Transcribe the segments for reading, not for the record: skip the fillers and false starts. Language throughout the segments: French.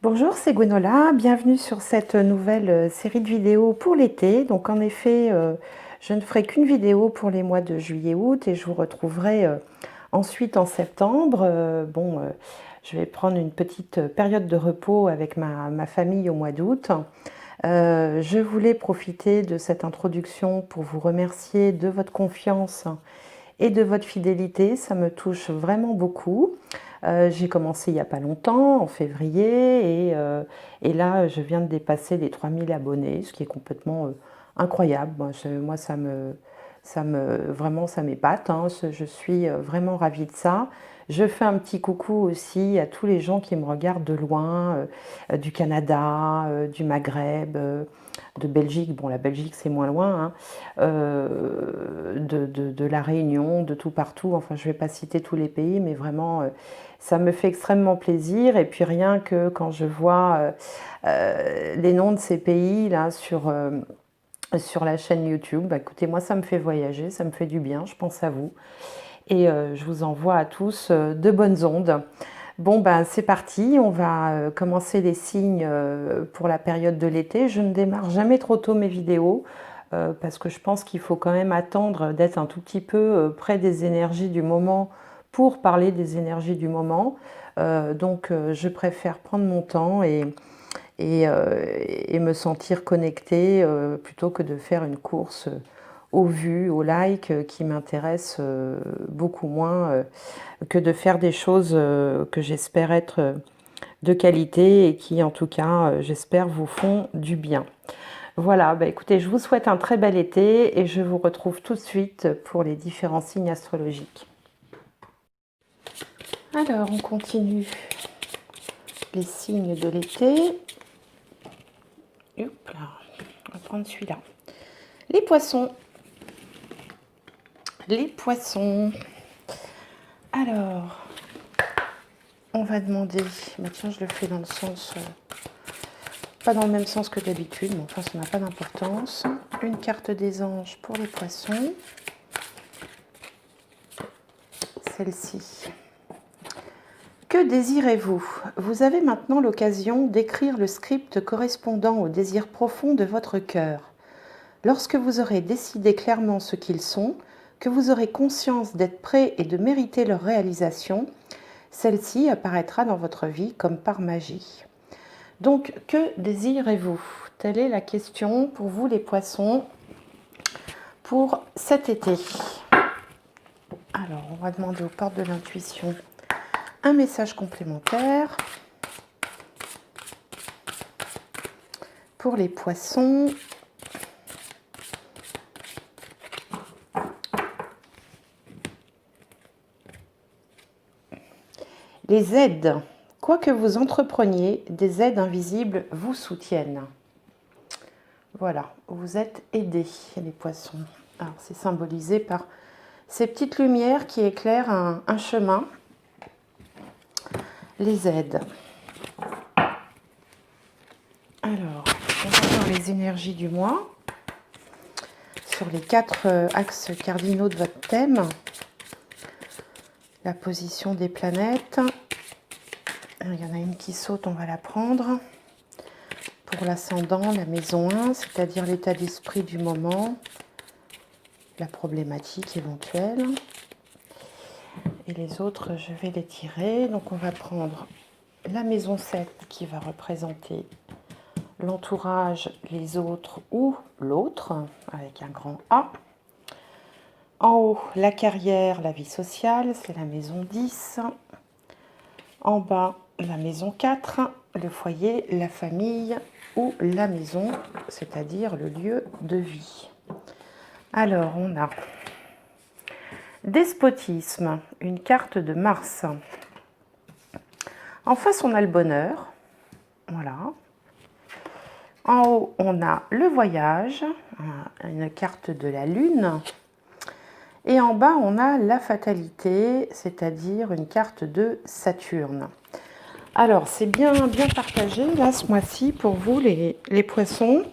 Bonjour, c'est Gwenola, bienvenue sur cette nouvelle série de vidéos pour l'été. Donc en effet, je ne ferai qu'une vidéo pour les mois de juillet-août et je vous retrouverai ensuite en septembre. Je vais prendre une petite période de repos avec ma famille au mois d'août. Je voulais profiter de cette introduction pour vous remercier de votre confiance et de votre fidélité, ça me touche vraiment beaucoup. J'ai commencé il n'y a pas longtemps, en février, et là je viens de dépasser les 3000 abonnés, ce qui est complètement incroyable. Moi, vraiment, ça m'épate, hein. Je suis vraiment ravie de ça. Je fais un petit coucou aussi à tous les gens qui me regardent de loin, du Canada, du Maghreb, de Belgique. Bon, la Belgique c'est moins loin, hein. De la Réunion, de tout partout. Enfin, je ne vais pas citer tous les pays, mais vraiment, ça me fait extrêmement plaisir. Et puis rien que quand je vois les noms de ces pays là sur la chaîne YouTube, bah, écoutez, moi ça me fait voyager, ça me fait du bien, je pense à vous. Et je vous envoie à tous de bonnes ondes. Bon, ben c'est parti, on va commencer les signes pour la période de l'été. Je ne démarre jamais trop tôt mes vidéos parce que je pense qu'il faut quand même attendre d'être un tout petit peu près des énergies du moment pour parler des énergies du moment. Je préfère prendre mon temps et me sentir connectée plutôt que de faire une course aux vues, aux likes qui m'intéressent beaucoup moins que de faire des choses que j'espère être de qualité et qui en tout cas j'espère vous font du bien. Voilà, bah écoutez, je vous souhaite un très bel été et je vous retrouve tout de suite pour les différents signes astrologiques. Alors, on continue les signes de l'été. Hop là, on va prendre celui-là. Les poissons. Les poissons. Alors, on va demander, bah tiens, je le fais dans le sens, pas dans le même sens que d'habitude, mais enfin ça n'a pas d'importance. Une carte des anges pour les poissons. Celle-ci. Que désirez-vous? Vous avez maintenant l'occasion d'écrire le script correspondant aux désirs profonds de votre cœur. Lorsque vous aurez décidé clairement ce qu'ils sont, que vous aurez conscience d'être prêt et de mériter leur réalisation, celle-ci apparaîtra dans votre vie comme par magie. Donc, que désirez-vous? Telle est la question pour vous les poissons pour cet été. Alors, on va demander aux portes de l'intuition un message complémentaire pour les poissons. Les aides. Quoi que vous entrepreniez, des aides invisibles vous soutiennent. Voilà, vous êtes aidés, les poissons. Alors, c'est symbolisé par ces petites lumières qui éclairent un chemin. Les aides. Alors, on va voir les énergies du mois sur les 4 axes cardinaux de votre thème. La position des planètes. Il y en a une qui saute, on va la prendre. Pour l'ascendant, la maison 1, c'est-à-dire l'état d'esprit du moment, la problématique éventuelle. Et les autres, je vais les tirer. Donc on va prendre la maison 7 qui va représenter l'entourage, les autres ou l'autre, avec un grand A. En haut, la carrière, la vie sociale, c'est la maison 10. En bas, la maison 4, le foyer, la famille ou la maison, c'est-à-dire le lieu de vie. Alors, on a despotisme, une carte de Mars. En face, on a le bonheur. Voilà. En haut, on a le voyage, une carte de la Lune. Et en bas, on a la fatalité, c'est-à-dire une carte de Saturne. Alors, c'est bien partagé, là, ce mois-ci, pour vous, les poissons.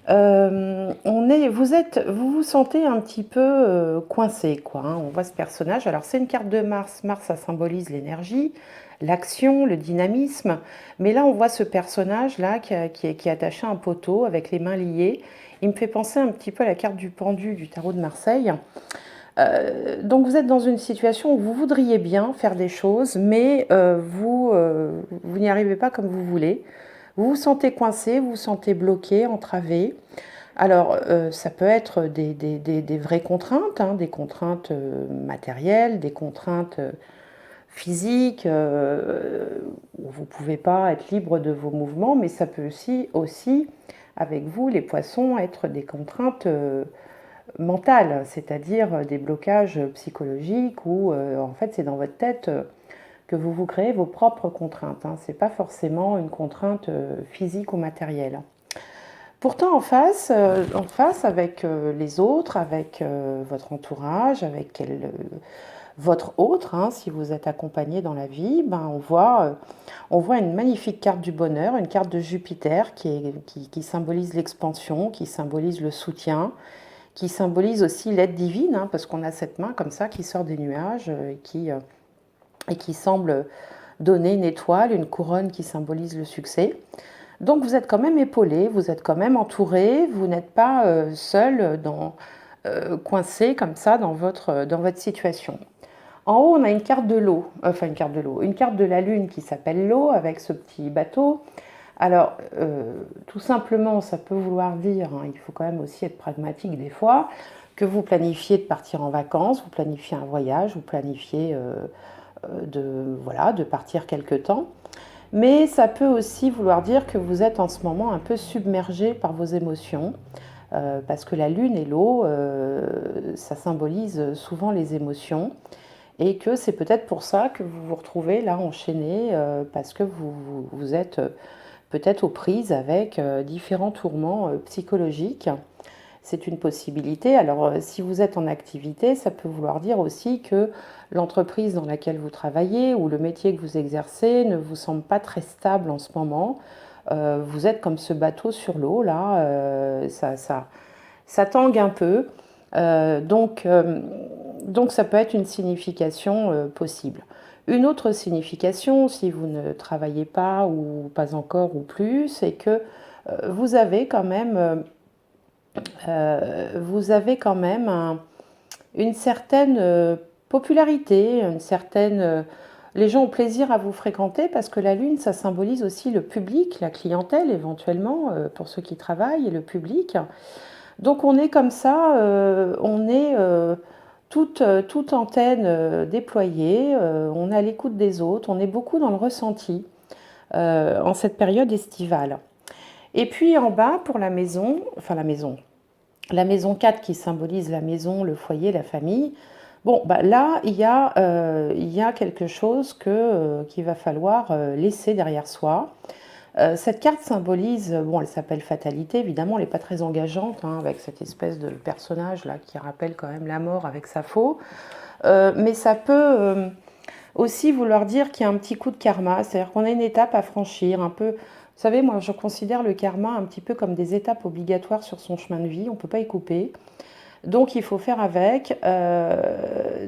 Vous vous sentez un petit peu coincé, quoi, hein. On voit ce personnage. Alors, c'est une carte de Mars. Mars, ça symbolise l'énergie, l'action, le dynamisme. Mais là, on voit ce personnage-là qui est attaché à un poteau avec les mains liées. Il me fait penser un petit peu à la carte du pendu du tarot de Marseille. Donc vous êtes dans une situation où vous voudriez bien faire des choses, mais vous n'y arrivez pas comme vous voulez. Vous vous sentez coincé, vous vous sentez bloqué, entravé. Alors, ça peut être des vraies contraintes, hein, des contraintes matérielles, des contraintes physiques, où vous ne pouvez pas être libre de vos mouvements, mais ça peut aussi, avec vous, les poissons, être des contraintes mentales, c'est-à-dire des blocages psychologiques où, en fait, c'est dans votre tête que vous vous créez vos propres contraintes. Hein. Ce n'est pas forcément une contrainte physique ou matérielle. Pourtant, en face avec les autres, avec votre entourage, avec votre autre, hein, si vous êtes accompagné dans la vie, ben on voit une magnifique carte du bonheur, une carte de Jupiter qui symbolise l'expansion, qui symbolise le soutien, qui symbolise aussi l'aide divine, hein, parce qu'on a cette main comme ça qui sort des nuages et qui semble donner une étoile, une couronne qui symbolise le succès. Donc vous êtes quand même épaulé, vous êtes quand même entouré, vous n'êtes pas seul, coincé comme ça dans votre situation. En haut, on a une carte de l'eau, enfin une carte de l'eau, une carte de la lune qui s'appelle l'eau avec ce petit bateau. Alors, tout simplement, ça peut vouloir dire, hein, il faut quand même aussi être pragmatique des fois, que vous planifiez de partir en vacances, vous planifiez un voyage, vous planifiez de partir quelque temps. Mais ça peut aussi vouloir dire que vous êtes en ce moment un peu submergé par vos émotions, parce que la lune et l'eau, ça symbolise souvent les émotions, et que c'est peut-être pour ça que vous vous retrouvez là enchaîné, parce que vous êtes peut-être aux prises avec différents tourments psychologiques. C'est une possibilité. Alors, si vous êtes en activité, ça peut vouloir dire aussi que l'entreprise dans laquelle vous travaillez ou le métier que vous exercez ne vous semble pas très stable en ce moment. Vous êtes comme ce bateau sur l'eau, là, ça tangue un peu. Donc, ça peut être une signification possible. Une autre signification, si vous ne travaillez pas ou pas encore ou plus, c'est que vous avez quand même une certaine popularité, une certaine... les gens ont plaisir à vous fréquenter parce que la lune, ça symbolise aussi le public, la clientèle éventuellement, pour ceux qui travaillent, et le public. Donc on est comme ça, on est toute antenne déployée, on est à l'écoute des autres, on est beaucoup dans le ressenti en cette période estivale. Et puis en bas, pour la maison, la maison 4 qui symbolise la maison, le foyer, la famille. Bon, bah là, il y a quelque chose qu'il va falloir laisser derrière soi. Cette carte symbolise, bon, elle s'appelle Fatalité, évidemment, elle n'est pas très engageante, hein, avec cette espèce de personnage là qui rappelle quand même la mort avec sa faux. Mais ça peut aussi vouloir dire qu'il y a un petit coup de karma, c'est-à-dire qu'on a une étape à franchir, un peu. Vous savez, moi, je considère le karma un petit peu comme des étapes obligatoires sur son chemin de vie, on ne peut pas y couper. Donc, il faut faire avec.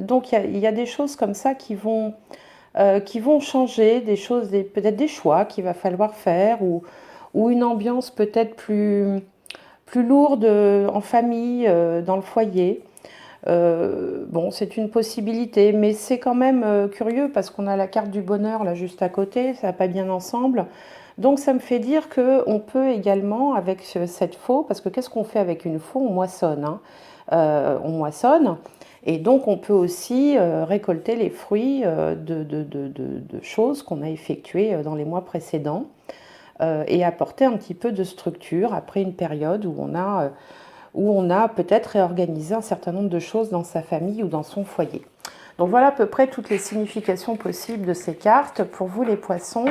Donc, il y a des choses comme ça qui vont changer, des choses, peut-être des choix qu'il va falloir faire, ou une ambiance peut-être plus lourde en famille, dans le foyer. Bon, c'est une possibilité, mais c'est quand même curieux parce qu'on a la carte du bonheur là juste à côté, ça va pas bien ensemble. Donc ça me fait dire qu'on peut également, avec cette faux, parce que qu'est-ce qu'on fait avec une faux? On moissonne, hein. On moissonne, et donc on peut aussi récolter les fruits de choses qu'on a effectuées dans les mois précédents, et apporter un petit peu de structure après une période où on a peut-être réorganisé un certain nombre de choses dans sa famille ou dans son foyer. Donc voilà à peu près toutes les significations possibles de ces cartes pour vous les poissons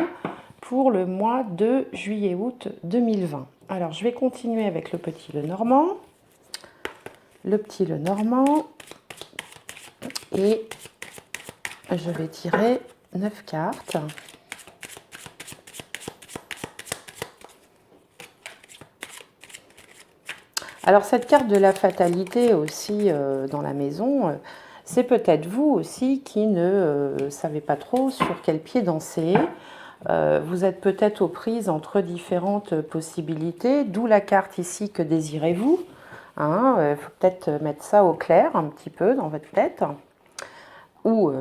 pour le mois de juillet-août 2020. Alors je vais continuer avec le petit Lenormand. Le petit Lenormand. Et je vais tirer 9 cartes. Alors cette carte de la fatalité aussi dans la maison, C'est peut-être vous aussi qui ne savez pas trop sur quel pied danser. Vous êtes peut-être aux prises entre différentes possibilités, d'où la carte ici, que désirez-vous? Il faut peut-être mettre ça au clair un petit peu dans votre tête, ou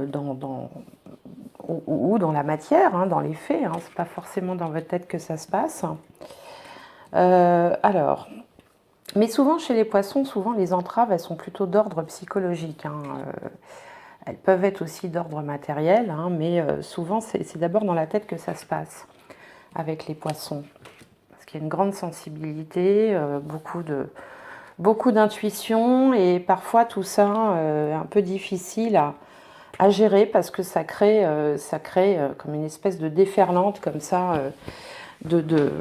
dans la matière, dans les faits. C'est pas forcément dans votre tête que ça se passe. Mais souvent chez les poissons, souvent les entraves, elles sont plutôt d'ordre psychologique. Elles peuvent être aussi d'ordre matériel, mais souvent c'est d'abord dans la tête que ça se passe avec les poissons. Parce qu'il y a une grande sensibilité, beaucoup d'intuition, et parfois tout ça un peu difficile à gérer, parce que ça crée comme une espèce de déferlante comme ça, de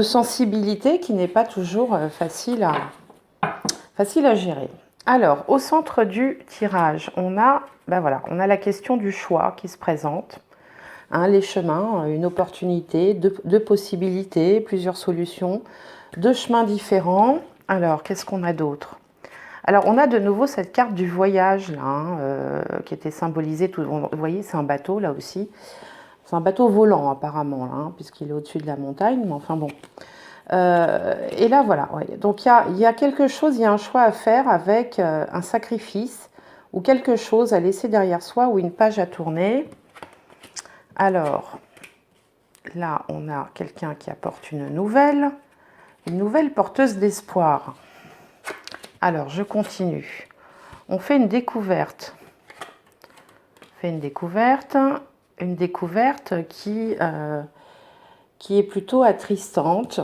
sensibilité qui n'est pas toujours facile à gérer. Alors, au centre du tirage, on a la question du choix qui se présente. Les chemins, une opportunité, deux possibilités, plusieurs solutions, deux chemins différents. Alors, qu'est-ce qu'on a d'autre? Alors, on a de nouveau cette carte du voyage, là, qui était symbolisée. Vous voyez, c'est un bateau, là aussi. C'est un bateau volant, apparemment, là, puisqu'il est au-dessus de la montagne, mais enfin bon. Et là, voilà. Ouais. Donc, il y a quelque chose, il y a un choix à faire avec un sacrifice, ou quelque chose à laisser derrière soi, ou une page à tourner. Alors, là, on a quelqu'un qui apporte une nouvelle porteuse d'espoir. Alors, je continue. On fait une découverte. Une découverte qui est plutôt attristante.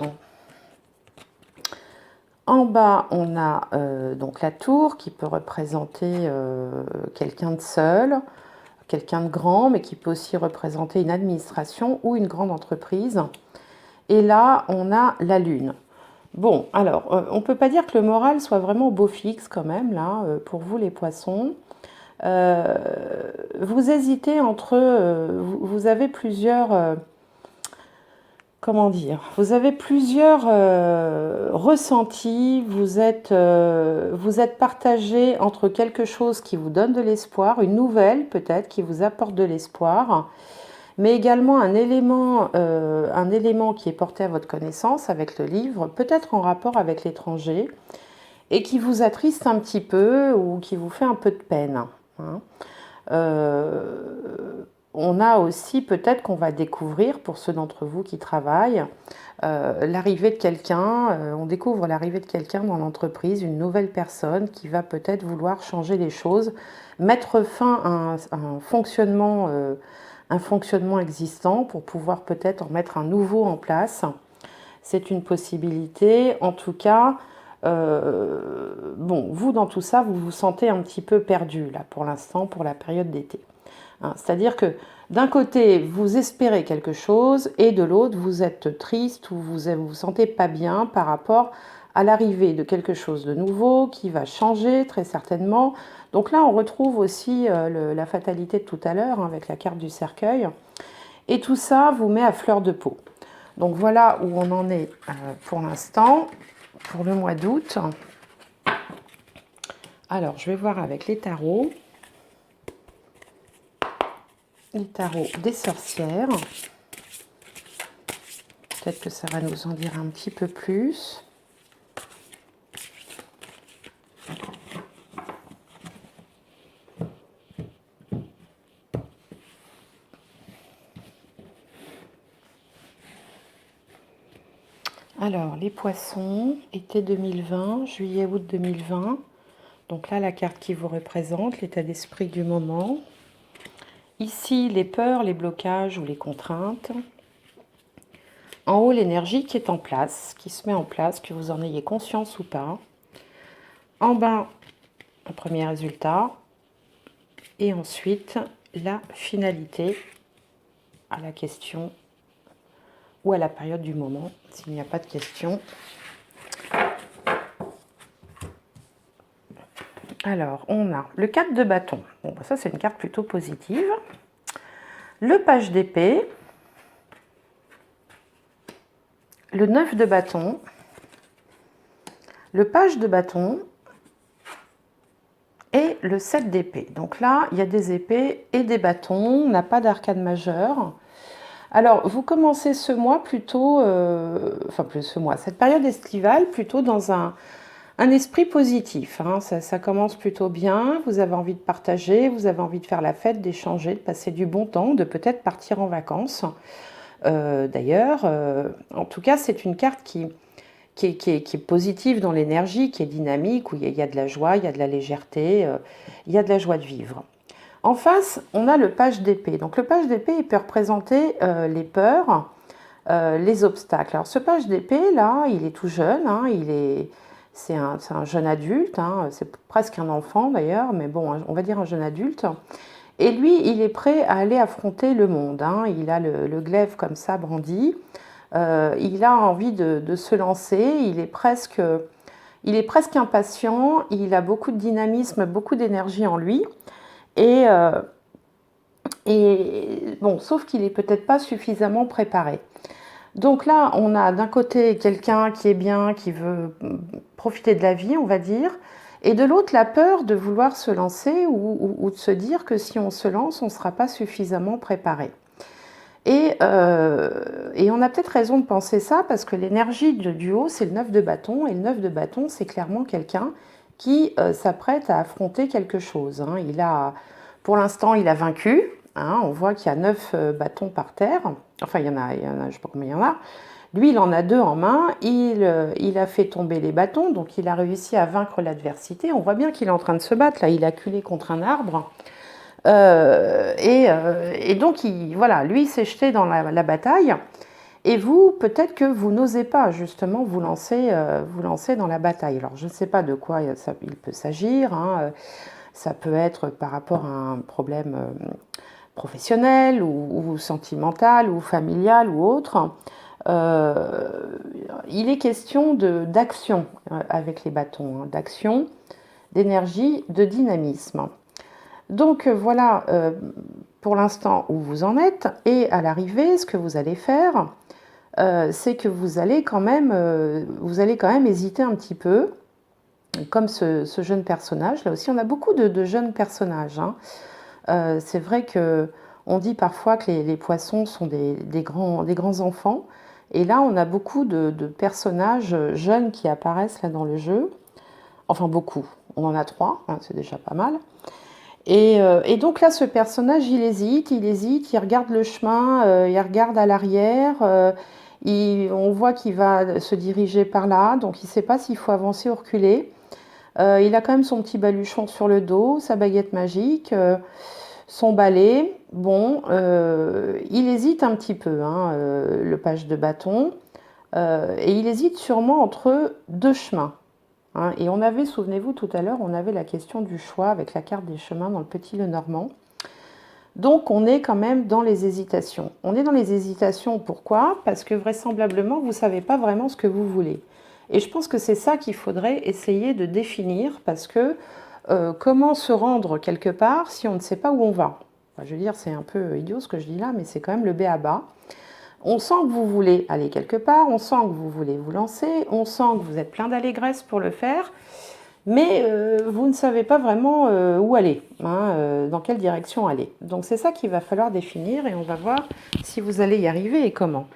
En bas, on a donc la tour qui peut représenter quelqu'un de seul, quelqu'un de grand, mais qui peut aussi représenter une administration ou une grande entreprise. Et là, on a la lune. Bon, alors, on ne peut pas dire que le moral soit vraiment au beau fixe quand même, là, pour vous les poissons. Vous hésitez entre... vous avez plusieurs... vous avez plusieurs ressentis, vous êtes partagé entre quelque chose qui vous donne de l'espoir, une nouvelle peut-être qui vous apporte de l'espoir, mais également un élément qui est porté à votre connaissance avec le livre, peut-être en rapport avec l'étranger, et qui vous attriste un petit peu ou qui vous fait un peu de peine. On a aussi, peut-être qu'on va découvrir, pour ceux d'entre vous qui travaillent, l'arrivée de quelqu'un, on découvre l'arrivée de quelqu'un dans l'entreprise, une nouvelle personne qui va peut-être vouloir changer les choses, mettre fin à un fonctionnement existant pour pouvoir peut-être en mettre un nouveau en place. C'est une possibilité. En tout cas, vous, dans tout ça, vous vous sentez un petit peu perdu, là, pour l'instant, pour la période d'été. C'est-à-dire que d'un côté, vous espérez quelque chose et de l'autre, vous êtes triste ou vous vous sentez pas bien par rapport à l'arrivée de quelque chose de nouveau qui va changer très certainement. Donc là, on retrouve aussi la fatalité de tout à l'heure avec la carte du cercueil. Et tout ça vous met à fleur de peau. Donc voilà où on en est pour l'instant, pour le mois d'août. Alors, je vais voir avec les tarots. Les tarots des sorcières. Peut-être que ça va nous en dire un petit peu plus. Alors, les poissons, été 2020, juillet-août 2020. Donc là, la carte qui vous représente, l'état d'esprit du moment. Ici, les peurs, les blocages ou les contraintes. En haut, l'énergie qui est en place, qui se met en place, que vous en ayez conscience ou pas. En bas, un premier résultat. Et ensuite, la finalité à la question ou à la période du moment, s'il n'y a pas de question. Alors, on a le 4 de bâton. Bon, ça, c'est une carte plutôt positive. Le page d'épée. Le 9 de bâton. Le page de bâton. le 7 d'épée. Donc là, il y a des épées et des bâtons, on n'a pas d'arcane majeure. Alors, vous commencez ce mois plutôt, enfin plus ce mois, cette période estivale plutôt dans un esprit positif, hein. Ça commence plutôt bien, vous avez envie de partager, vous avez envie de faire la fête, d'échanger, de passer du bon temps, de peut-être partir en vacances. D'ailleurs, en tout cas, c'est une carte qui est positive dans l'énergie, qui est dynamique, où il y a de la joie, il y a de la légèreté, il y a de la joie de vivre. En face, on a le page d'épée. Donc le page d'épée, il peut représenter les peurs, les obstacles. Alors ce page d'épée, là, il est tout jeune, hein, c'est un jeune adulte, hein, c'est presque un enfant d'ailleurs, mais bon, on va dire un jeune adulte. Et lui, il est prêt à aller affronter le monde, hein. Il a le glaive comme ça brandi. Il a envie de se lancer. Il est presque impatient. Il a beaucoup de dynamisme, beaucoup d'énergie en lui. Et, bon, sauf qu'il n'est peut-être pas suffisamment préparé. Donc là, on a d'un côté quelqu'un qui est bien, qui veut profiter de la vie, on va dire, et de l'autre, la peur de vouloir se lancer ou de se dire que si on se lance, on ne sera pas suffisamment préparé. Et on a peut-être raison de penser ça parce que l'énergie du haut, c'est le 9 de bâton, et le 9 de bâton, c'est clairement quelqu'un qui s'apprête à affronter quelque chose, hein. Pour l'instant, il a vaincu, hein. On voit qu'il y a 9 bâtons par terre, enfin il y en a, je ne sais pas combien il y en a. Lui, il en a 2 en main, il a fait tomber les bâtons, donc il a réussi à vaincre l'adversité. On voit bien qu'il est en train de se battre, là, il a acculé contre un arbre. Et donc, voilà, lui, il s'est jeté dans la bataille. Et vous, peut-être que vous n'osez pas justement vous lancer dans la bataille. Alors, je ne sais pas de quoi il peut s'agir, hein. Ça peut être par rapport à un problème professionnel ou sentimental ou familial ou autre. Il est question d'action avec les bâtons, hein, d'action, d'énergie, de dynamisme. Donc voilà pour l'instant où vous en êtes, et à l'arrivée, ce que vous allez faire, c'est que vous allez quand même hésiter un petit peu, comme ce jeune personnage. Là aussi, on a beaucoup de jeunes personnages, hein. C'est vrai qu'on dit parfois que les poissons sont des grands enfants, et là, on a beaucoup de personnages jeunes qui apparaissent là dans le jeu. Enfin, beaucoup. On en a 3, hein, c'est déjà pas mal. Et donc là, ce personnage, il hésite, il regarde le chemin, il regarde à l'arrière, on voit qu'il va se diriger par là, donc il ne sait pas s'il faut avancer ou reculer. Il a quand même son petit baluchon sur le dos, sa baguette magique, son balai. Bon, il hésite un petit peu, hein, le page de bâton, et il hésite sûrement entre 2 chemins. Hein, et on avait, souvenez-vous, tout à l'heure, on avait la question du choix avec la carte des chemins dans le Petit Lenormand. Donc on est quand même dans les hésitations. On est dans les hésitations, pourquoi? Parce que vraisemblablement, vous ne savez pas vraiment ce que vous voulez. Et je pense que c'est ça qu'il faudrait essayer de définir, parce que comment se rendre quelque part si on ne sait pas où on va? Enfin, je veux dire, c'est un peu idiot ce que je dis là, mais c'est quand même le b.a.-ba. On sent que vous voulez aller quelque part, on sent que vous voulez vous lancer, on sent que vous êtes plein d'allégresse pour le faire, mais vous ne savez pas vraiment où aller, hein, dans quelle direction aller. Donc c'est ça qu'il va falloir définir, et on va voir si vous allez y arriver et comment.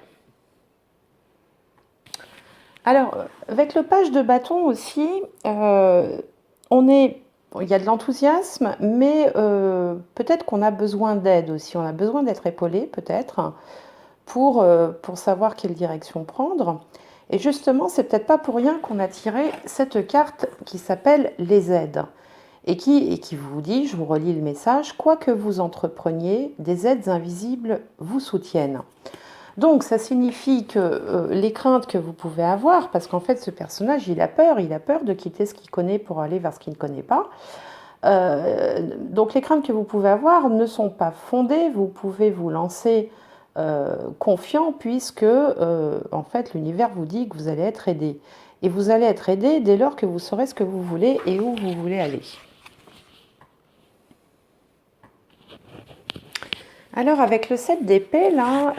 Alors, avec le page de bâton aussi, il y a de l'enthousiasme, mais peut-être qu'on a besoin d'aide aussi, on a besoin d'être épaulé peut-être, pour savoir quelle direction prendre. Et justement, c'est peut-être pas pour rien qu'on a tiré cette carte qui s'appelle les aides, et qui vous dit, je vous relis le message, quoi que vous entrepreniez, des aides invisibles vous soutiennent. Donc ça signifie que les craintes que vous pouvez avoir, parce qu'en fait ce personnage il a peur de quitter ce qu'il connaît pour aller vers ce qu'il ne connaît pas. Donc les craintes que vous pouvez avoir ne sont pas fondées, vous pouvez vous lancer confiant, puisque en fait l'univers vous dit que vous allez être aidé. Et vous allez être aidé dès lors que vous saurez ce que vous voulez et où vous voulez aller. Alors avec le 7 d'épée, là,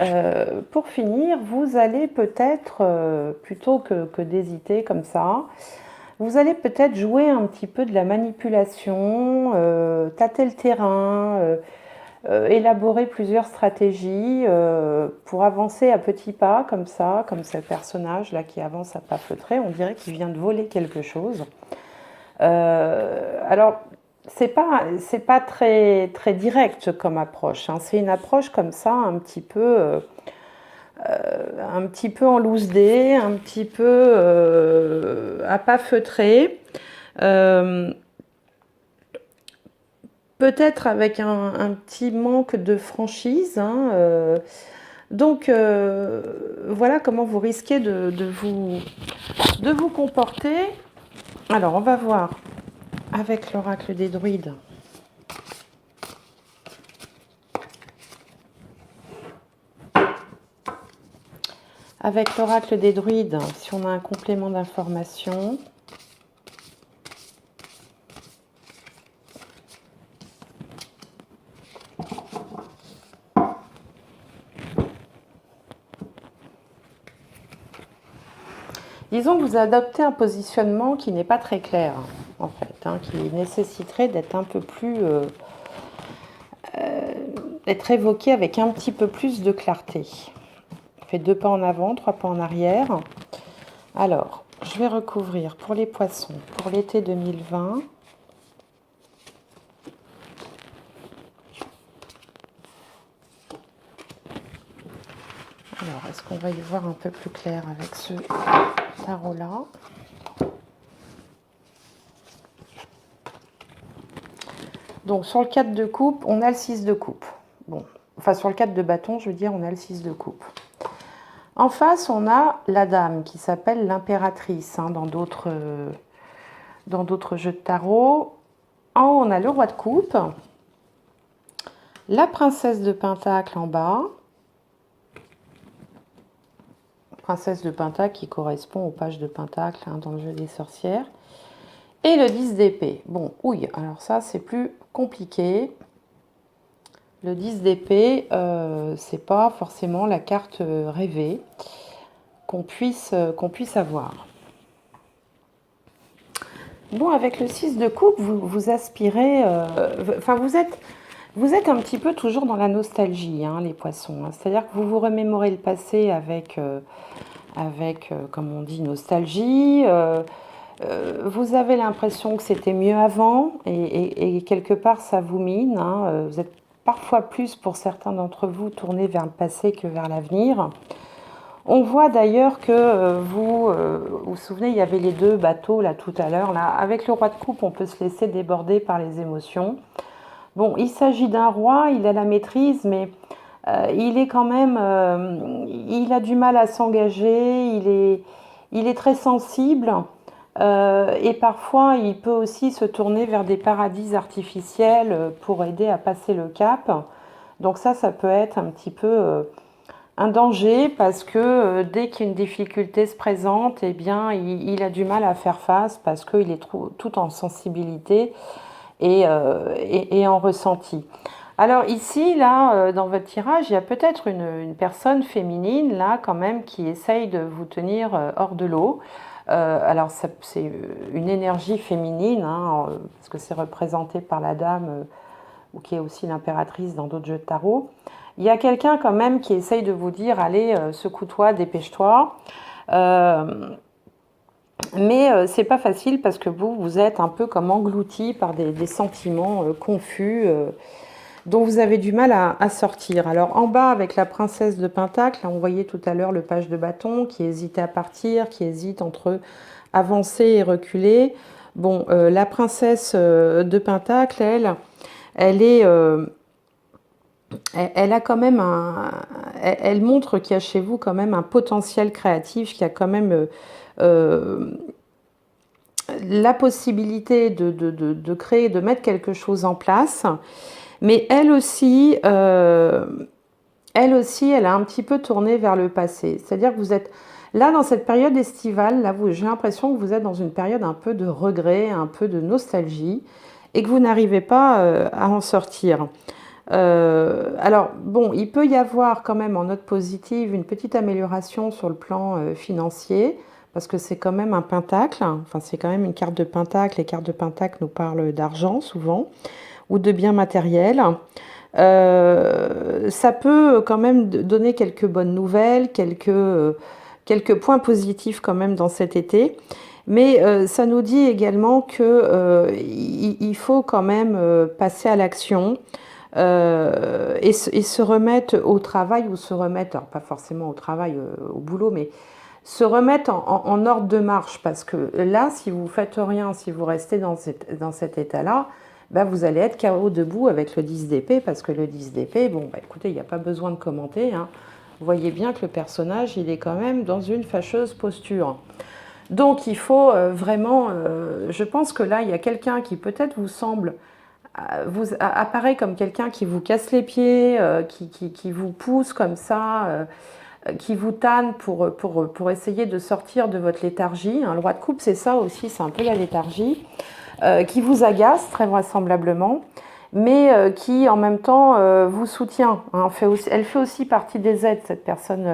pour finir, vous allez peut-être, plutôt que d'hésiter comme ça, Vous allez peut-être jouer un petit peu de la manipulation, tâter le terrain, élaborer plusieurs stratégies pour avancer à petits pas, comme ça, comme ce personnage-là qui avance à pas feutrés. On dirait qu'il vient de voler quelque chose. Alors, c'est pas très, très direct comme approche, hein. C'est une approche comme ça, un petit peu en loose dé, un petit peu à pas feutré. Euh, Peut-être avec un petit manque de franchise, hein, donc voilà comment vous risquez de vous comporter. Alors on va voir avec l'oracle des druides. Avec l'oracle des druides, si on a un complément d'information. Disons que vous adoptez un positionnement qui n'est pas très clair, en fait, hein, qui nécessiterait d'être un peu plus... d'être évoqué avec un petit peu plus de clarté. On fait 2 pas en avant, 3 pas en arrière. Alors, je vais recouvrir pour les poissons, pour l'été 2020. Alors, est-ce qu'on va y voir un peu plus clair avec ce tarot-là? Donc, sur le 4 de coupe, on a le 6 de coupe. Bon, enfin, sur le 4 de bâton, je veux dire, on a le 6 de coupe. En face, on a la dame qui s'appelle l'impératrice, hein, dans d'autres jeux de tarot. En haut, on a le roi de coupe, la princesse de pentacle en bas, princesse de pentacle qui correspond aux pages de pentacle, hein, dans le jeu des sorcières, et le 10 d'épée. Bon, oui, alors ça, c'est plus compliqué. Le 10 d'épée, c'est pas forcément la carte rêvée qu'on puisse avoir. Bon, avec le 6 de coupe, vous aspirez... Enfin, vous êtes un petit peu toujours dans la nostalgie, hein, les poissons, hein. C'est-à-dire que vous vous remémorez le passé avec comme on dit, nostalgie. Vous avez l'impression que c'était mieux avant et quelque part, ça vous mine, hein. Vous êtes parfois plus, pour certains d'entre vous, tournés vers le passé que vers l'avenir. On voit d'ailleurs que vous vous souvenez, il y avait les 2 bateaux là tout à l'heure. Là, avec le roi de coupe, on peut se laisser déborder par les émotions. Bon, il s'agit d'un roi, il a la maîtrise, mais il est quand même, il a du mal à s'engager, il est très sensible et parfois il peut aussi se tourner vers des paradis artificiels pour aider à passer le cap. Donc ça peut être un petit peu un danger parce que dès qu'une difficulté se présente, eh bien, il a du mal à faire face parce qu'il est tout en sensibilité et en ressenti. Alors ici, là, dans votre tirage, il y a peut-être une personne féminine, là, quand même, qui essaye de vous tenir hors de l'eau. Alors, c'est une énergie féminine, hein, parce que c'est représenté par la dame, ou qui est aussi l'impératrice dans d'autres jeux de tarot. Il y a quelqu'un quand même qui essaye de vous dire, allez, secoue-toi, dépêche-toi. Mais c'est pas facile parce que vous êtes un peu comme englouti par des sentiments confus dont vous avez du mal à sortir. Alors en bas avec la princesse de pentacle, là, on voyait tout à l'heure le page de bâton qui hésitait à partir, qui hésite entre avancer et reculer. Bon, la princesse de pentacle, elle est... elle a quand même elle montre qu'il y a chez vous quand même un potentiel créatif, qu'il y a quand même la possibilité de créer, de mettre quelque chose en place. Mais elle aussi, elle a un petit peu tourné vers le passé. C'est-à-dire que vous êtes là dans cette période estivale, là, j'ai l'impression que vous êtes dans une période un peu de regret, un peu de nostalgie, et que vous n'arrivez pas à en sortir. Alors, bon, il peut y avoir quand même en note positive une petite amélioration sur le plan financier, parce que c'est quand même un pentacle, enfin c'est quand même une carte de pentacle. Les cartes de pentacle nous parlent d'argent souvent, ou de biens matériels. Ça peut quand même donner quelques bonnes nouvelles, quelques points positifs quand même dans cet été. Mais ça nous dit également que il faut quand même passer à l'action et se remettre au travail, ou se remettre, alors pas forcément au travail, au boulot, mais se remettre en ordre de marche. Parce que là, si vous ne faites rien, si vous restez dans cet état-là, bah, vous allez être KO debout avec le 10 d'épée, parce que le 10 d'épée, bon, bah, écoutez, il n'y a pas besoin de commenter, hein. Vous voyez bien que le personnage, il est quand même dans une fâcheuse posture. Donc, il faut vraiment, je pense que là, il y a quelqu'un qui peut-être vous semble, vous apparaît comme quelqu'un qui vous casse les pieds, qui vous pousse comme ça, qui vous tanne pour essayer de sortir de votre léthargie. Le roi de coupe, c'est ça aussi, c'est un peu la léthargie. Qui vous agace très vraisemblablement, mais qui en même temps vous soutient, hein. Elle fait aussi partie des aides, cette personne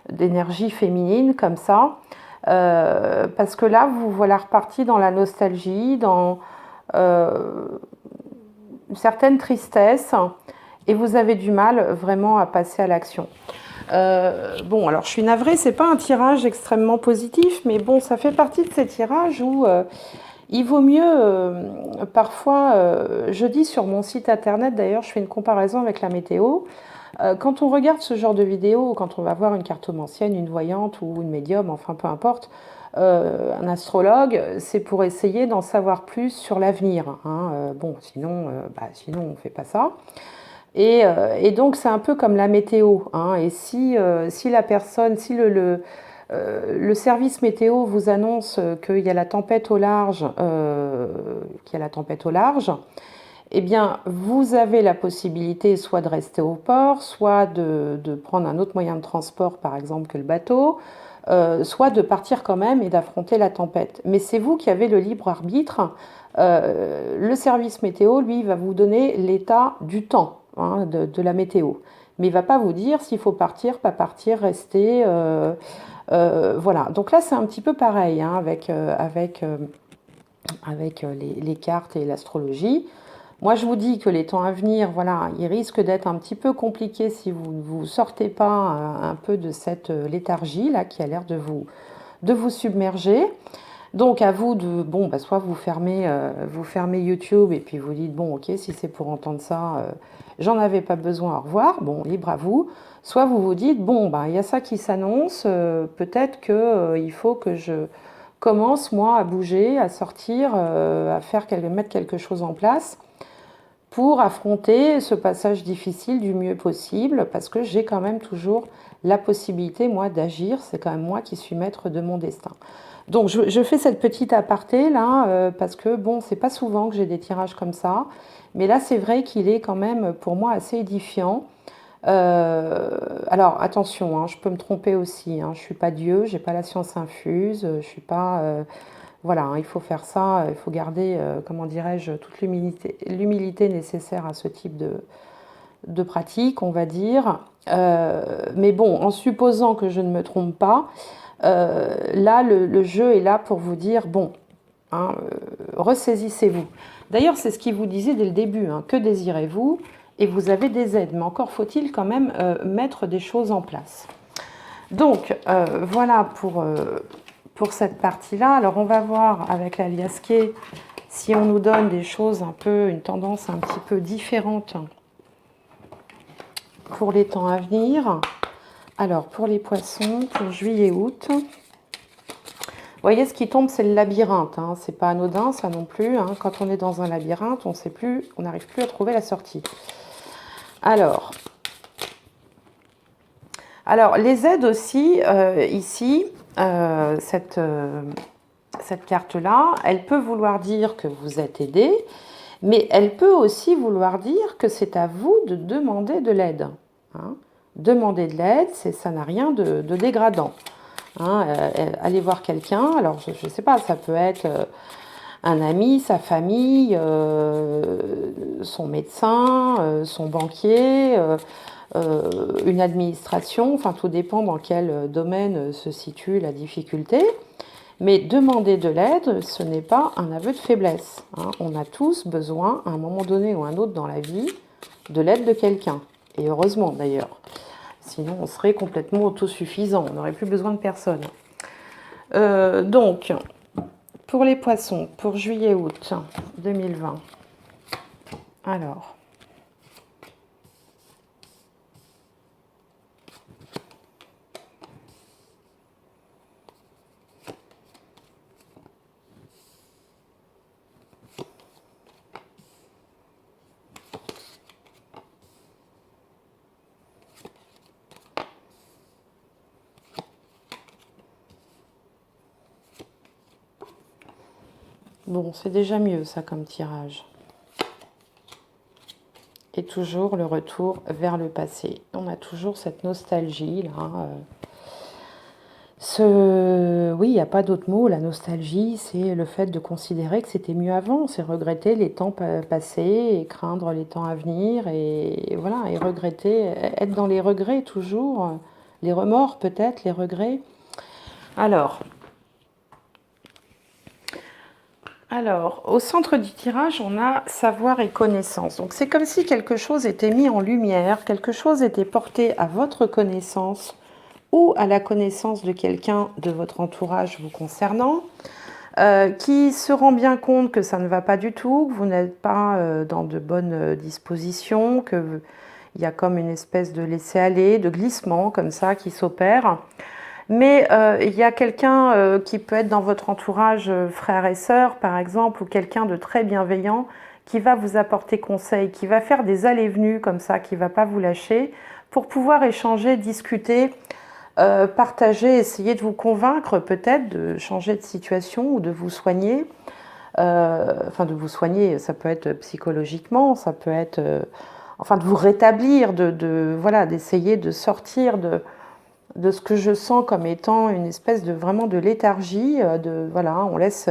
d'énergie féminine comme ça, parce que là vous voilà reparti dans la nostalgie, dans une certaine tristesse, et vous avez du mal vraiment à passer à l'action. Bon, alors je suis navrée, c'est pas un tirage extrêmement positif, mais bon, ça fait partie de ces tirages où il vaut mieux, parfois, je dis sur mon site internet, d'ailleurs, je fais une comparaison avec la météo. Quand on regarde ce genre de vidéo, quand on va voir une cartomancienne, une voyante ou une médium, enfin peu importe, un astrologue, c'est pour essayer d'en savoir plus sur l'avenir, hein. Bon, sinon on ne fait pas ça. Et donc c'est un peu comme la météo, hein. Et si la personne, si le service météo vous annonce qu'il y a la tempête au large, eh bien vous avez la possibilité soit de rester au port, soit de prendre un autre moyen de transport, par exemple que le bateau, soit de partir quand même et d'affronter la tempête. Mais c'est vous qui avez le libre arbitre. Le service météo, lui, va vous donner l'état du temps, hein, de la météo. Mais il ne va pas vous dire s'il faut partir, pas partir, rester. Voilà. Donc là, c'est un petit peu pareil, hein, avec les cartes et l'astrologie. Moi, je vous dis que les temps à venir, voilà, ils risquent d'être un petit peu compliqués si vous ne vous sortez pas un peu de cette léthargie là qui a l'air de vous submerger. Donc à vous de, bon, bah, soit vous fermez YouTube et puis vous dites, bon, ok, si c'est pour entendre ça, j'en avais pas besoin, au revoir, bon, libre à vous. Soit vous vous dites, bon, bah, il y a ça qui s'annonce, peut-être que il faut que je commence, moi, à bouger, à sortir, mettre quelque chose en place pour affronter ce passage difficile du mieux possible, parce que j'ai quand même toujours la possibilité, moi, d'agir. C'est quand même moi qui suis maître de mon destin. Donc, je fais cette petite aparté là, parce que bon, c'est pas souvent que j'ai des tirages comme ça, mais là, c'est vrai qu'il est quand même pour moi assez édifiant. Alors, attention, hein, je peux me tromper aussi, hein, je suis pas Dieu, j'ai pas la science infuse, je suis pas. Voilà, hein, il faut faire ça, il faut garder, comment dirais-je, toute l'humilité nécessaire à ce type de pratique, on va dire. Mais bon, en supposant que je ne me trompe pas, là, le jeu est là pour vous dire, bon, hein, ressaisissez-vous. D'ailleurs, c'est ce qu'il vous disait dès le début, hein, que désirez-vous? Et vous avez des aides, mais encore faut-il quand même mettre des choses en place. Donc, voilà pour cette partie-là. Alors, on va voir avec la Liasquet si on nous donne des choses un peu, une tendance un petit peu différente pour les temps à venir. Alors, pour les poissons, pour juillet-août, vous voyez, ce qui tombe, c'est le labyrinthe, hein. C'est pas anodin, ça non plus, hein. Quand on est dans un labyrinthe, on sait plus, on n'arrive plus à trouver la sortie. Alors, les aides aussi, ici, cette carte-là, elle peut vouloir dire que vous êtes aidé, mais elle peut aussi vouloir dire que c'est à vous de demander de l'aide, hein. Demander de l'aide, ça n'a rien de dégradant, hein. Allez voir quelqu'un, alors je ne sais pas, ça peut être un ami, sa famille, son médecin, son banquier, une administration, enfin tout dépend dans quel domaine se situe la difficulté. Mais demander de l'aide, ce n'est pas un aveu de faiblesse, hein. On a tous besoin, à un moment donné ou un autre dans la vie, de l'aide de quelqu'un. Et heureusement d'ailleurs. Sinon, on serait complètement autosuffisant. On n'aurait plus besoin de personne. Donc, pour les poissons, pour juillet-août 2020. Alors... Bon, c'est déjà mieux ça comme tirage. Et toujours le retour vers le passé. On a toujours cette nostalgie là. Oui, il n'y a pas d'autre mot. La nostalgie, c'est le fait de considérer que c'était mieux avant. C'est regretter les temps passés et craindre les temps à venir. Et voilà, et regretter, être dans les regrets toujours. Les remords peut-être, les regrets. Alors, au centre du tirage, on a savoir et connaissance. Donc, c'est comme si quelque chose était mis en lumière, quelque chose était porté à votre connaissance ou à la connaissance de quelqu'un de votre entourage vous concernant, qui se rend bien compte que ça ne va pas du tout, que vous n'êtes pas dans de bonnes dispositions, qu'il y a comme une espèce de laisser-aller, de glissement comme ça qui s'opère. Mais il y a quelqu'un qui peut être dans votre entourage, frère et sœur par exemple, ou quelqu'un de très bienveillant qui va vous apporter conseil, qui va faire des allées-venues comme ça, qui ne va pas vous lâcher, pour pouvoir échanger, discuter, partager, essayer de vous convaincre peut-être de changer de situation ou de vous soigner. Enfin, de vous soigner, ça peut être psychologiquement, ça peut être... enfin, de vous rétablir, voilà, d'essayer de sortir de ce que je sens comme étant une espèce de vraiment de léthargie, voilà, on laisse.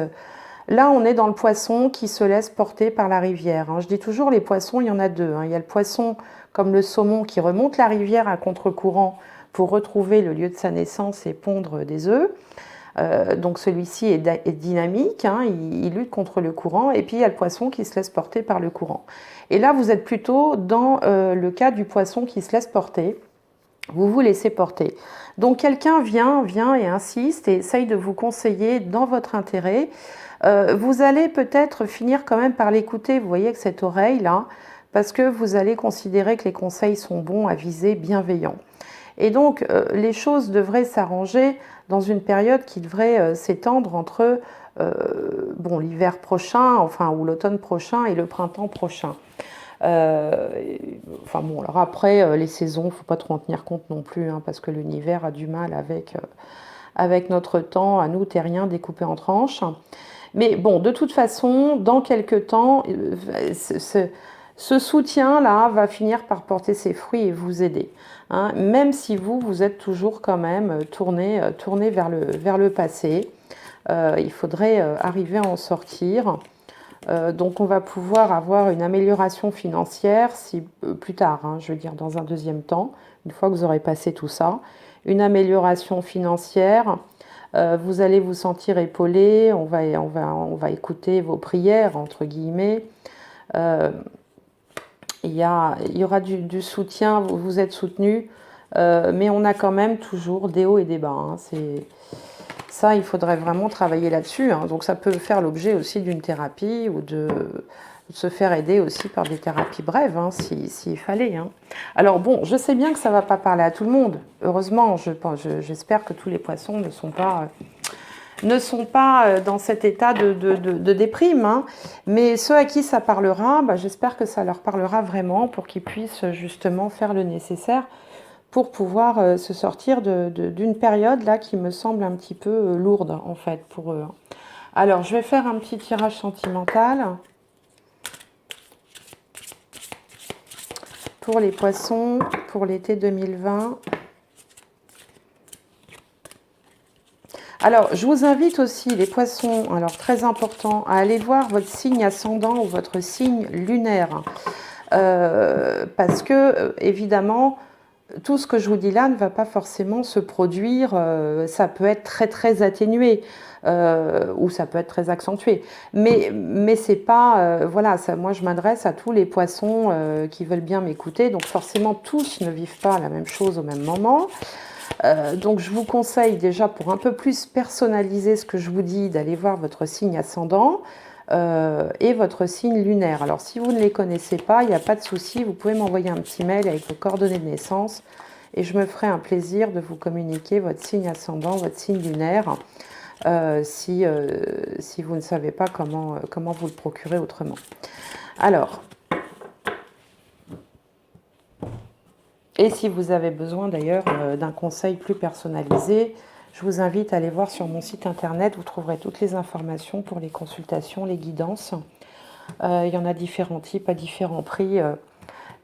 Là, on est dans le poisson qui se laisse porter par la rivière, hein. Je dis toujours les poissons, il y en a deux, hein. Il y a le poisson comme le saumon qui remonte la rivière à contre-courant pour retrouver le lieu de sa naissance et pondre des œufs. Donc celui-ci est dynamique, hein, il lutte contre le courant, et puis il y a le poisson qui se laisse porter par le courant. Et là, vous êtes plutôt dans le cas du poisson qui se laisse porter. Vous vous laissez porter. Donc quelqu'un vient et insiste et essaye de vous conseiller dans votre intérêt. Vous allez peut-être finir quand même par l'écouter, vous voyez, avec cette oreille-là, parce que vous allez considérer que les conseils sont bons, avisés, bienveillants. Et donc les choses devraient s'arranger dans une période qui devrait s'étendre entre bon, l'hiver prochain, enfin, ou l'automne prochain et le printemps prochain. Enfin bon, alors après, les saisons, il ne faut pas trop en tenir compte non plus, hein, parce que l'univers a du mal avec notre temps, à nous, terriens, découpés en tranches. Mais bon, de toute façon, dans quelques temps, ce soutien-là va finir par porter ses fruits et vous aider, hein, même si vous êtes toujours quand même tourné vers le passé. Il faudrait arriver à en sortir. Donc on va pouvoir avoir une amélioration financière plus tard, hein, je veux dire dans un deuxième temps, une fois que vous aurez passé tout ça, une amélioration financière, vous allez vous sentir épaulé, on va écouter vos prières, entre guillemets, il y aura du soutien, vous êtes soutenu, mais on a quand même toujours des hauts et des bas, hein, ça, il faudrait vraiment travailler là-dessus, hein. Donc ça peut faire l'objet aussi d'une thérapie ou de se faire aider aussi par des thérapies brèves, hein, s'il fallait, hein. Alors bon, je sais bien que ça ne va pas parler à tout le monde. Heureusement, j'espère que tous les poissons ne sont pas dans cet état de déprime, hein. Mais ceux à qui ça parlera, j'espère que ça leur parlera vraiment pour qu'ils puissent justement faire le nécessaire pour pouvoir se sortir d'une période là qui me semble un petit peu lourde en fait pour eux. Alors je vais faire un petit tirage sentimental pour les poissons pour l'été 2020. Alors, je vous invite aussi, les poissons, alors très important, à aller voir votre signe ascendant ou votre signe lunaire. Parce que, évidemment, tout ce que je vous dis là ne va pas forcément se produire, ça peut être très très atténué, ou ça peut être très accentué. Mais c'est pas, voilà, ça, moi je m'adresse à tous les poissons qui veulent bien m'écouter, donc forcément tous ne vivent pas la même chose au même moment. Donc je vous conseille déjà pour un peu plus personnaliser ce que je vous dis d'aller voir votre signe ascendant et votre signe lunaire. Alors si vous ne les connaissez pas, il n'y a pas de souci, vous pouvez m'envoyer un petit mail avec vos coordonnées de naissance et je me ferai un plaisir de vous communiquer votre signe ascendant, votre signe lunaire, si vous ne savez pas comment vous le procurer autrement. Alors, et si vous avez besoin d'ailleurs d'un conseil plus personnalisé, je vous invite à aller voir sur mon site internet, vous trouverez toutes les informations pour les consultations, les guidances. Il y en a différents types à différents prix,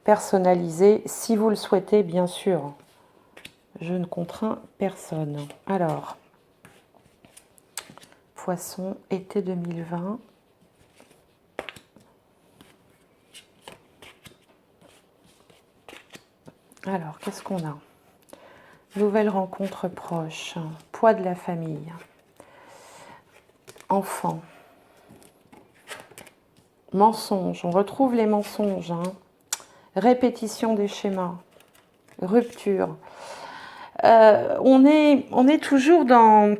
personnalisés, si vous le souhaitez bien sûr. Je ne contrains personne. Alors, Poisson, été 2020. Alors, qu'est-ce qu'on a? Nouvelle rencontre proche, poids de la famille, enfant, mensonges, on retrouve les mensonges, hein. Répétition des schémas, rupture. On est toujours dans...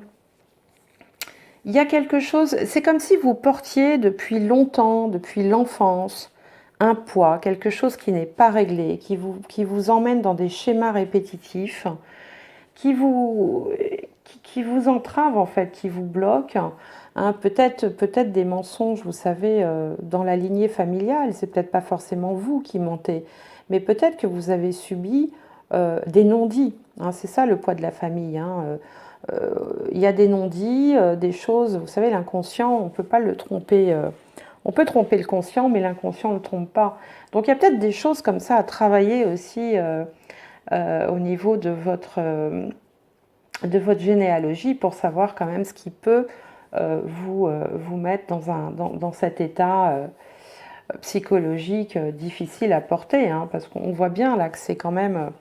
Il y a quelque chose, c'est comme si vous portiez depuis longtemps, depuis l'enfance, un poids, quelque chose qui n'est pas réglé, qui vous emmène dans des schémas répétitifs, qui vous, qui vous entrave en fait, qui vous bloque. Hein, peut-être des mensonges, vous savez, dans la lignée familiale, c'est peut-être pas forcément vous qui mentez, mais peut-être que vous avez subi des non-dits. Hein, c'est ça le poids de la famille. Hein. Il y a des non-dits, des choses, vous savez, l'inconscient, on ne peut pas le tromper. On peut tromper le conscient, mais l'inconscient ne le trompe pas. Donc il y a peut-être des choses comme ça à travailler aussi au niveau de votre généalogie pour savoir quand même ce qui peut vous mettre dans cet état psychologique difficile à porter, hein, parce qu'on voit bien là que c'est quand même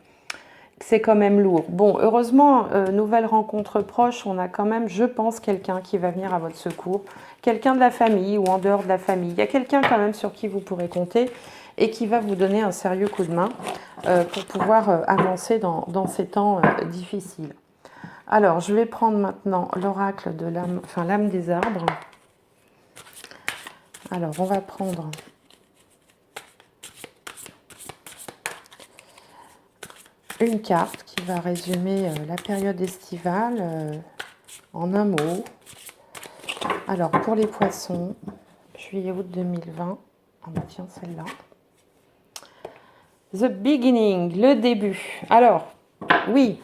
lourd. Bon, heureusement, nouvelle rencontre proche, on a quand même, je pense, quelqu'un qui va venir à votre secours, quelqu'un de la famille ou en dehors de la famille. Il y a quelqu'un quand même sur qui vous pourrez compter et qui va vous donner un sérieux coup de main pour pouvoir avancer dans ces temps difficiles. Alors, je vais prendre maintenant l'oracle de l'âme, enfin l'âme des arbres. Alors, on va prendre une carte qui va résumer la période estivale en un mot. Alors, pour les poissons, juillet-août 2020. Ah bah tiens, celle-là. The beginning, le début. Alors, oui,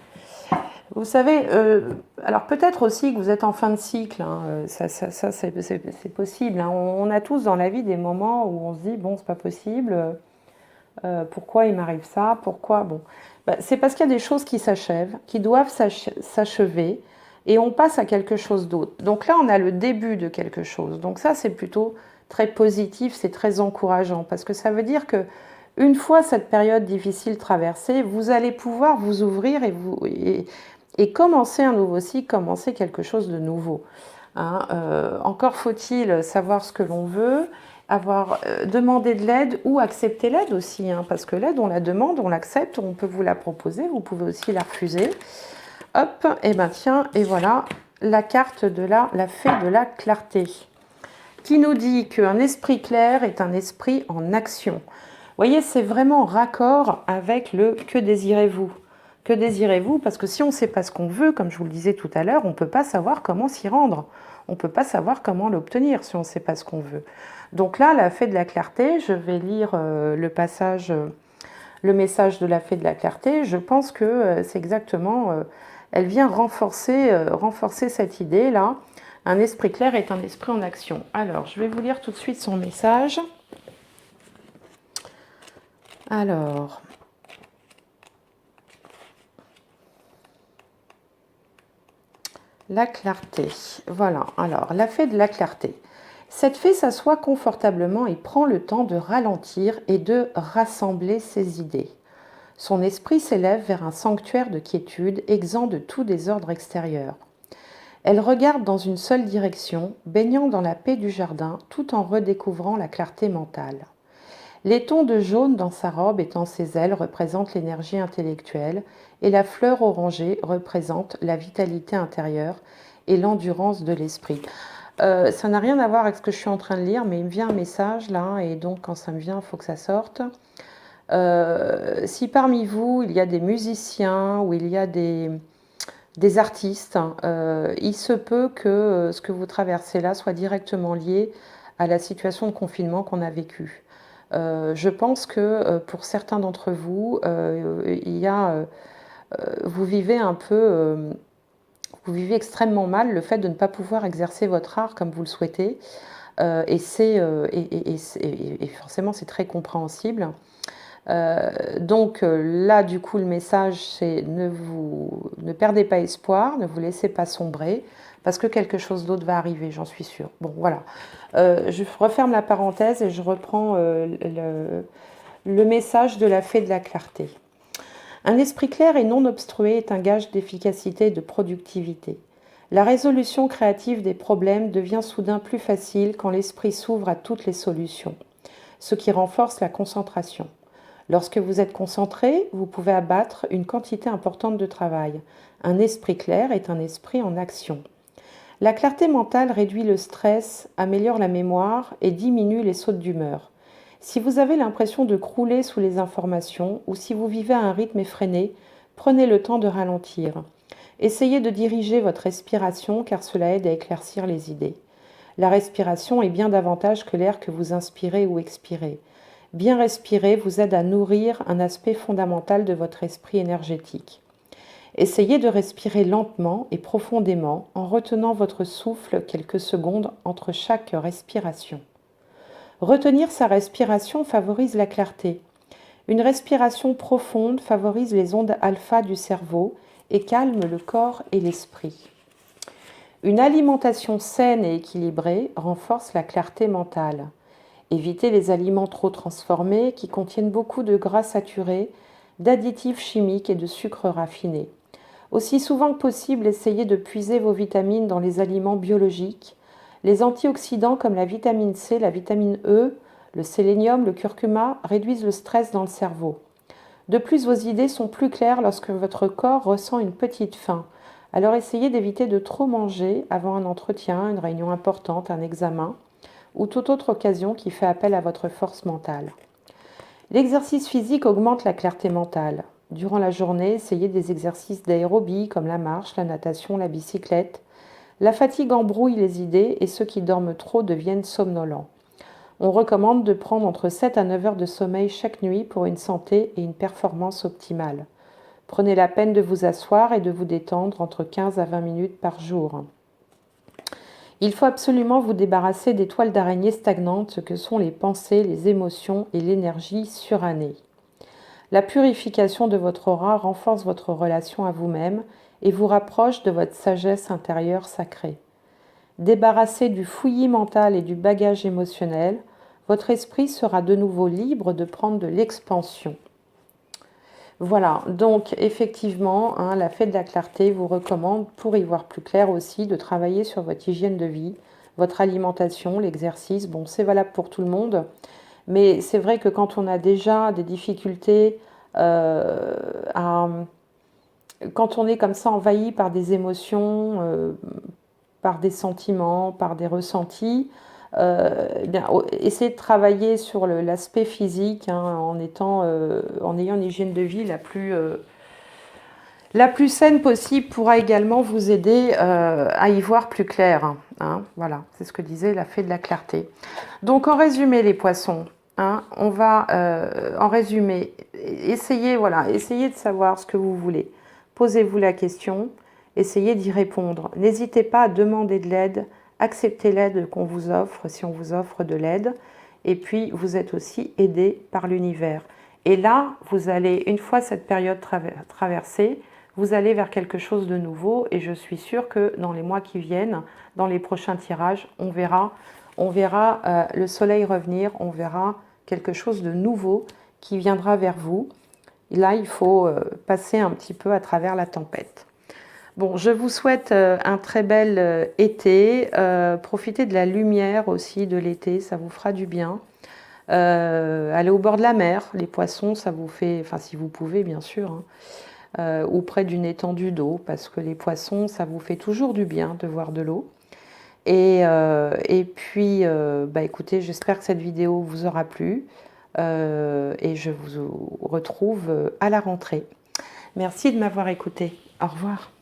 vous savez, alors peut-être aussi que vous êtes en fin de cycle, hein, ça c'est possible. Hein. On a tous dans la vie des moments où on se dit, bon, c'est pas possible, pourquoi il m'arrive ça, pourquoi, bon. Bah, c'est parce qu'il y a des choses qui s'achèvent, qui doivent s'achever, et on passe à quelque chose d'autre. Donc là, on a le début de quelque chose. Donc ça, c'est plutôt très positif, c'est très encourageant, parce que ça veut dire que une fois cette période difficile traversée, vous allez pouvoir vous ouvrir et commencer un nouveau cycle, commencer quelque chose de nouveau. Hein. Encore faut-il savoir ce que l'on veut, avoir demandé de l'aide ou accepter l'aide aussi, hein, parce que l'aide, on la demande, on l'accepte, on peut vous la proposer, vous pouvez aussi la refuser. Hop, et ben tiens, et voilà la carte de la fée de la clarté, qui nous dit qu'un esprit clair est un esprit en action. Vous voyez, c'est vraiment raccord avec le « que désirez-vous » ? Que désirez-vous? Parce que si on ne sait pas ce qu'on veut, comme je vous le disais tout à l'heure, on ne peut pas savoir comment s'y rendre. On ne peut pas savoir comment l'obtenir si on ne sait pas ce qu'on veut. Donc là, la fée de la clarté, je vais lire le passage, le message de la fée de la clarté. Je pense que c'est exactement, elle vient renforcer cette idée-là. Un esprit clair est un esprit en action. Alors, je vais vous lire tout de suite son message. Alors, La clarté. Voilà, alors la fée de la clarté. Cette fée s'assoit confortablement et prend le temps de ralentir et de rassembler ses idées. Son esprit s'élève vers un sanctuaire de quiétude, exempt de tout désordre extérieur. Elle regarde dans une seule direction, baignant dans la paix du jardin, tout en redécouvrant la clarté mentale. Les tons de jaune dans sa robe et dans ses ailes représentent l'énergie intellectuelle et la fleur orangée représente la vitalité intérieure et l'endurance de l'esprit. Ça n'a rien à voir avec ce que je suis en train de lire, mais il me vient un message là, et donc quand ça me vient, il faut que ça sorte. Si parmi vous, il y a des musiciens ou il y a des artistes, il se peut que ce que vous traversez là soit directement lié à la situation de confinement qu'on a vécue. Je pense que pour certains d'entre vous, vous vivez un peu, vous vivez extrêmement mal le fait de ne pas pouvoir exercer votre art comme vous le souhaitez, et forcément c'est très compréhensible. Donc là, du coup, le message, c'est ne perdez pas espoir, ne vous laissez pas sombrer, parce que quelque chose d'autre va arriver, j'en suis sûre. Bon, voilà. Je referme la parenthèse et je reprends le message de la fée de la clarté. Un esprit clair et non obstrué est un gage d'efficacité et de productivité. La résolution créative des problèmes devient soudain plus facile quand l'esprit s'ouvre à toutes les solutions, ce qui renforce la concentration. Lorsque vous êtes concentré, vous pouvez abattre une quantité importante de travail. Un esprit clair est un esprit en action. La clarté mentale réduit le stress, améliore la mémoire et diminue les sautes d'humeur. Si vous avez l'impression de crouler sous les informations ou si vous vivez à un rythme effréné, prenez le temps de ralentir. Essayez de diriger votre respiration car cela aide à éclaircir les idées. La respiration est bien davantage que l'air que vous inspirez ou expirez. Bien respirer vous aide à nourrir un aspect fondamental de votre esprit énergétique. Essayez de respirer lentement et profondément en retenant votre souffle quelques secondes entre chaque respiration. Retenir sa respiration favorise la clarté. Une respiration profonde favorise les ondes alpha du cerveau et calme le corps et l'esprit. Une alimentation saine et équilibrée renforce la clarté mentale. Évitez les aliments trop transformés qui contiennent beaucoup de gras saturés, d'additifs chimiques et de sucres raffinés. Aussi souvent que possible, essayez de puiser vos vitamines dans les aliments biologiques. Les antioxydants comme la vitamine C, la vitamine E, le sélénium, le curcuma réduisent le stress dans le cerveau. De plus, vos idées sont plus claires lorsque votre corps ressent une petite faim. Alors essayez d'éviter de trop manger avant un entretien, une réunion importante, un examen ou toute autre occasion qui fait appel à votre force mentale. L'exercice physique augmente la clarté mentale. Durant la journée, essayez des exercices d'aérobie comme la marche, la natation, la bicyclette. La fatigue embrouille les idées et ceux qui dorment trop deviennent somnolents. On recommande de prendre entre 7 à 9 heures de sommeil chaque nuit pour une santé et une performance optimale. Prenez la peine de vous asseoir et de vous détendre entre 15 à 20 minutes par jour. Il faut absolument vous débarrasser des toiles d'araignée stagnantes, ce que sont les pensées, les émotions et l'énergie surannée. La purification de votre aura renforce votre relation à vous-même et vous rapproche de votre sagesse intérieure sacrée. Débarrassé du fouillis mental et du bagage émotionnel, votre esprit sera de nouveau libre de prendre de l'expansion. Voilà, donc effectivement, la fée de la clarté vous recommande, pour y voir plus clair aussi, de travailler sur votre hygiène de vie, votre alimentation, l'exercice. Bon, c'est valable pour tout le monde, mais c'est vrai que quand on a déjà des difficultés, quand on est comme ça envahi par des émotions, par des sentiments, par des ressentis, essayez de travailler sur l'aspect physique en ayant une hygiène de vie la plus saine possible pourra également vous aider à y voir plus clair. Voilà, c'est ce que disait la fée de la clarté. Donc en résumé les poissons, on va en résumé, essayez de savoir ce que vous voulez. Posez-vous la question, essayez d'y répondre. N'hésitez pas à demander de l'aide. Acceptez l'aide qu'on vous offre si on vous offre de l'aide. Et puis, vous êtes aussi aidé par l'univers. Et là, vous allez, une fois cette période traversée, vous allez vers quelque chose de nouveau et je suis sûre que dans les mois qui viennent, dans les prochains tirages, on verra le soleil revenir, on verra quelque chose de nouveau qui viendra vers vous. Et là, il faut passer un petit peu à travers la tempête. Bon, je vous souhaite un très bel été. Profitez de la lumière aussi de l'été, ça vous fera du bien. Allez au bord de la mer, les poissons, ça vous fait, enfin si vous pouvez bien sûr, hein, ou près d'une étendue d'eau, parce que les poissons, ça vous fait toujours du bien de voir de l'eau. Et puis, bah, écoutez, j'espère que cette vidéo vous aura plu et je vous retrouve à la rentrée. Merci de m'avoir écouté. Au revoir.